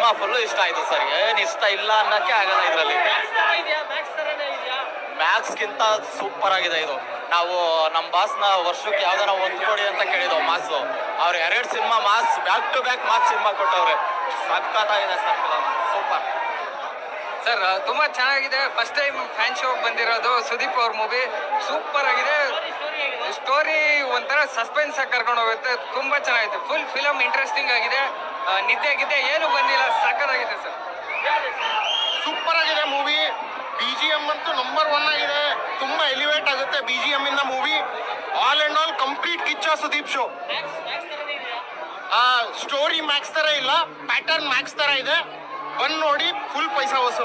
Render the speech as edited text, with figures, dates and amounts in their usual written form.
Cinema full ಇಷ್ಟ ಆಯ್ತು sir. ಏನ್ ಇಷ್ಟ ಇಲ್ಲ ಅನ್ನಕ್ಕೆ ಆಗಲ್ಲ ಇದರಲ್ಲಿ. ಮ್ಯಾಕ್ಸ್ಗಿಂತ ಸೂಪರ್ ಆಗಿದೆ ಇದು. ನಾವು ನಮ್ಮ ಬಾಸ್ನ ವರ್ಷಕ್ಕೆ ಯಾವ್ದಾರ ಒಂದು ಕೊಡಿ ಅಂತ ಕೇಳಿದ್ವು ಮಾಸು. ಅವ್ರು 2 cinema mass back to back mass cinema ಕೊಟ್ಟವ್ರೆ. ಸಖತ್ತಾಗಿದೆ ಸರ್, ಸೂಪರ್ ಸರ್. ತುಂಬಾ ಚೆನ್ನಾಗಿದೆ. ಫಸ್ಟ್ ಟೈಮ್ ಫ್ಯಾನ್ ಶೋಗೆ ಬಂದಿರೋದು ಸುದೀಪ್ ಅವ್ರ ಮೂವಿ. ಸೂಪರ್ ಆಗಿದೆ. ಸ್ಟೋರಿ ಒಂಥರ ಸಸ್ಪೆನ್ಸ್ ಆಗಿ ಕರ್ಕೊಂಡು ಹೋಗುತ್ತೆ. ತುಂಬಾ ಚೆನ್ನಾಗಿದೆ. ಫುಲ್ ಫಿಲಮ್ ಇಂಟ್ರೆಸ್ಟಿಂಗ್ ಆಗಿದೆ. ನಿದ್ದೆ ಗಿದ್ದೆ ಏನು ಬಂದಿಲ್ಲ. ಸಖತ್ತಾಗಿದೆ ಸರ್. ಸೂಪರ್ ಆಗಿದೆ ಮೂವಿ. BGM ಅಂತೂ ನಂಬರ್ 1 ಆಗಿದೆ. ತುಂಬಾ ಎಲಿವೇಟ್ ಆಗುತ್ತೆ BGM ಇಂದ movie. All and all complete Kichcha Sudeep show. Story Max ತರ ಇಲ್ಲ, ಪ್ಯಾಟರ್ನ್ ಮ್ಯಾಕ್ಸ್ ತರ ಇದೆ. ಬಂದು ನೋಡಿ, ಫುಲ್ ಪೈಸಾ ವಸೂಲ್.